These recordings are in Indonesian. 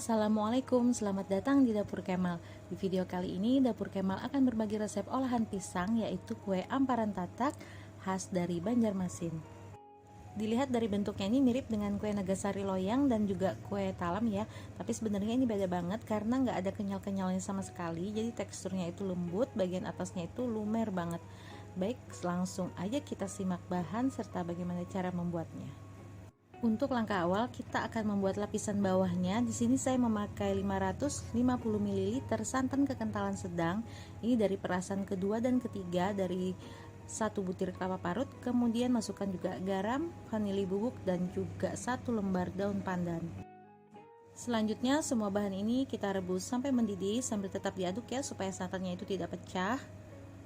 Assalamualaikum, selamat datang di Dapur Kemal. Di video kali ini, Dapur Kemal akan berbagi resep olahan pisang, yaitu kue amparan tatak khas dari Banjarmasin. Dilihat dari bentuknya ini mirip dengan kue Nagasari loyang dan juga kue talam ya, tapi sebenarnya ini beda banget karena nggak ada kenyal-kenyalnya sama sekali, jadi teksturnya itu lembut, bagian atasnya itu lumer banget. Baik, langsung aja kita simak bahan serta bagaimana cara membuatnya. Untuk langkah awal kita akan membuat lapisan bawahnya. Di sini saya memakai 550 ml santan kekentalan sedang. Ini dari perasan kedua dan ketiga dari 1 butir kelapa parut. Kemudian masukkan juga garam, vanili bubuk dan juga 1 lembar daun pandan. Selanjutnya semua bahan ini kita rebus sampai mendidih sambil tetap diaduk ya supaya santannya itu tidak pecah.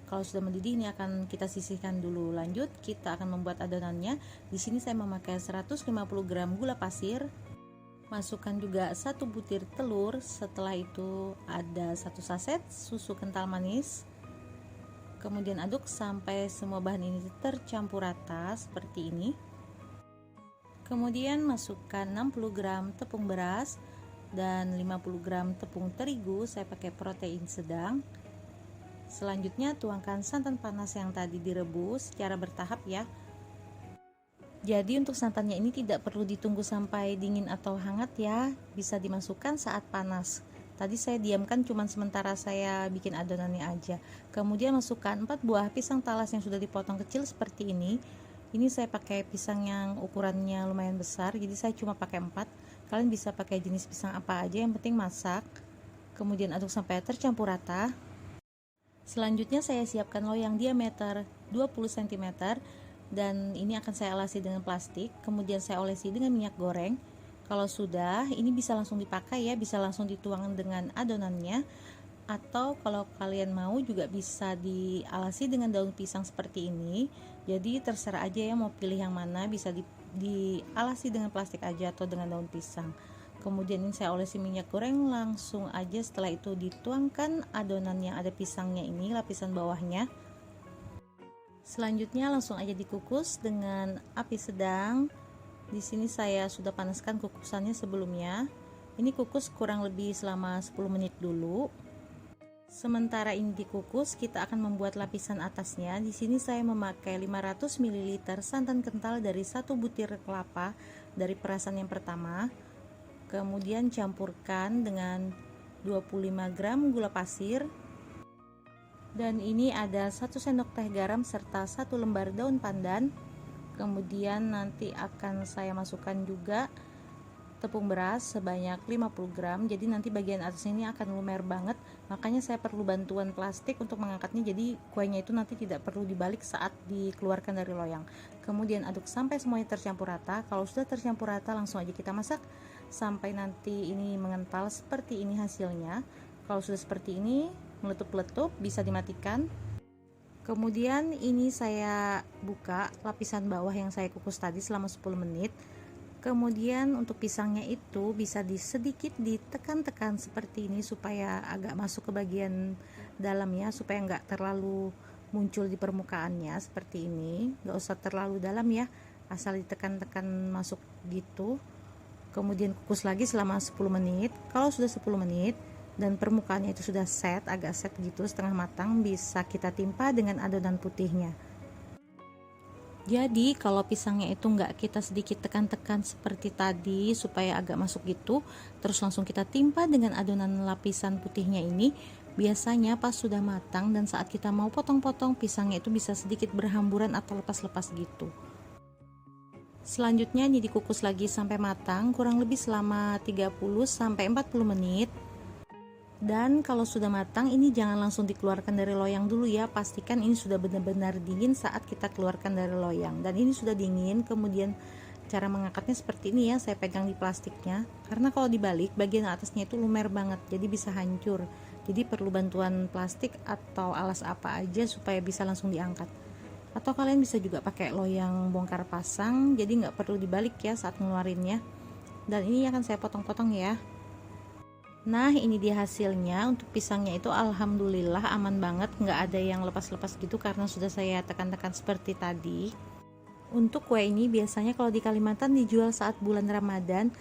Kalau sudah mendidih ini akan kita sisihkan dulu. Lanjut kita akan membuat adonannya. Di sini saya memakai 150 gram gula pasir. Masukkan juga 1 butir telur. Setelah itu ada 1 saset susu kental manis. Kemudian aduk sampai semua bahan ini tercampur rata seperti ini. Kemudian masukkan 60 gram tepung beras dan 50 gram tepung terigu. Saya pakai protein sedang. Selanjutnya tuangkan santan panas yang tadi direbus secara bertahap ya. Jadi untuk santannya ini tidak perlu ditunggu sampai dingin atau hangat ya, bisa dimasukkan saat panas. Tadi saya diamkan cuman sementara saya bikin adonannya aja. Kemudian masukkan 4 buah pisang talas yang sudah dipotong kecil seperti ini. Ini saya pakai pisang yang ukurannya lumayan besar, jadi saya cuma pakai 4. Kalian bisa pakai jenis pisang apa aja, yang penting masak. Kemudian aduk sampai tercampur rata. Selanjutnya saya siapkan loyang diameter 20 cm dan ini akan saya alasi dengan plastik, kemudian saya olesi dengan minyak goreng. Kalau sudah, ini bisa langsung dipakai ya, bisa langsung dituang dengan adonannya, atau kalau kalian mau juga bisa dialasi dengan daun pisang seperti ini. Jadi terserah aja ya mau pilih yang mana, bisa dialasi dengan plastik aja atau dengan daun pisang. Kemudian ini saya olesi minyak goreng, langsung aja setelah itu dituangkan adonan yang ada pisangnya ini, lapisan bawahnya. Selanjutnya langsung aja dikukus dengan api sedang. Di sini saya sudah panaskan kukusannya sebelumnya. Ini kukus kurang lebih selama 10 menit dulu. Sementara ini dikukus, kita akan membuat lapisan atasnya. Di sini saya memakai 500 ml santan kental dari 1 butir kelapa dari perasan yang pertama. Kemudian campurkan dengan 25 gram gula pasir, dan ini ada 1 sendok teh garam serta 1 lembar daun pandan. Kemudian nanti akan saya masukkan juga tepung beras sebanyak 50 gram. Jadi nanti bagian atas ini akan lumer banget, makanya saya perlu bantuan plastik untuk mengangkatnya, jadi kuenya itu nanti tidak perlu dibalik saat dikeluarkan dari loyang. Kemudian aduk sampai semuanya tercampur rata. Kalau sudah tercampur rata langsung aja kita masak sampai nanti ini mengental seperti ini hasilnya. Kalau sudah seperti ini meletup-letup bisa dimatikan. Kemudian ini saya buka lapisan bawah yang saya kukus tadi selama 10 menit. Kemudian untuk pisangnya itu bisa sedikit ditekan-tekan seperti ini supaya agak masuk ke bagian dalamnya, supaya nggak terlalu muncul di permukaannya seperti ini. Nggak usah terlalu dalam ya, asal ditekan-tekan masuk gitu. Kemudian kukus lagi selama 10 menit. Kalau sudah 10 menit dan permukaannya itu sudah agak set gitu, setengah matang, bisa kita timpa dengan adonan putihnya. Jadi kalau pisangnya itu nggak kita sedikit tekan-tekan seperti tadi supaya agak masuk gitu, terus langsung kita timpa dengan adonan lapisan putihnya ini, biasanya pas sudah matang dan saat kita mau potong-potong, pisangnya itu bisa sedikit berhamburan atau lepas-lepas gitu. Selanjutnya ini dikukus lagi sampai matang, kurang lebih selama 30 sampai 40 menit. Dan kalau sudah matang ini jangan langsung dikeluarkan dari loyang dulu ya, pastikan ini sudah benar-benar dingin saat kita keluarkan dari loyang. Dan ini sudah dingin. Kemudian cara mengangkatnya seperti ini ya, saya pegang di plastiknya, karena kalau dibalik bagian atasnya itu lumer banget, jadi bisa hancur. Jadi perlu bantuan plastik atau alas apa aja supaya bisa langsung diangkat. Atau kalian bisa juga pakai loyang bongkar pasang, jadi nggak perlu dibalik ya saat ngeluarinnya. Dan ini akan saya potong-potong ya. Nah ini dia hasilnya. Untuk pisangnya itu alhamdulillah aman banget, nggak ada yang lepas-lepas gitu karena sudah saya tekan-tekan seperti tadi. Untuk kue ini biasanya kalau di Kalimantan dijual saat bulan Ramadan,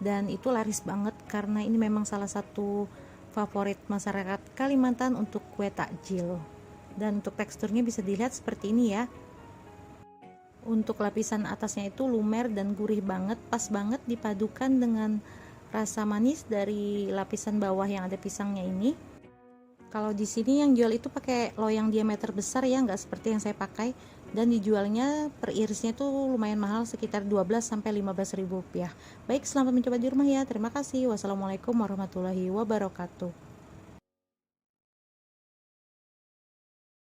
dan itu laris banget karena ini memang salah satu favorit masyarakat Kalimantan untuk kue takjil. Dan untuk teksturnya bisa dilihat seperti ini ya. Untuk lapisan atasnya itu lumer dan gurih banget, pas banget dipadukan dengan rasa manis dari lapisan bawah yang ada pisangnya ini. Kalau di sini yang jual itu pakai loyang diameter besar ya, nggak seperti yang saya pakai, dan dijualnya per irisnya tuh lumayan mahal, sekitar 12-15 ribu rupiah. Baik, selamat mencoba di rumah ya. Terima kasih. Wassalamualaikum warahmatullahi wabarakatuh.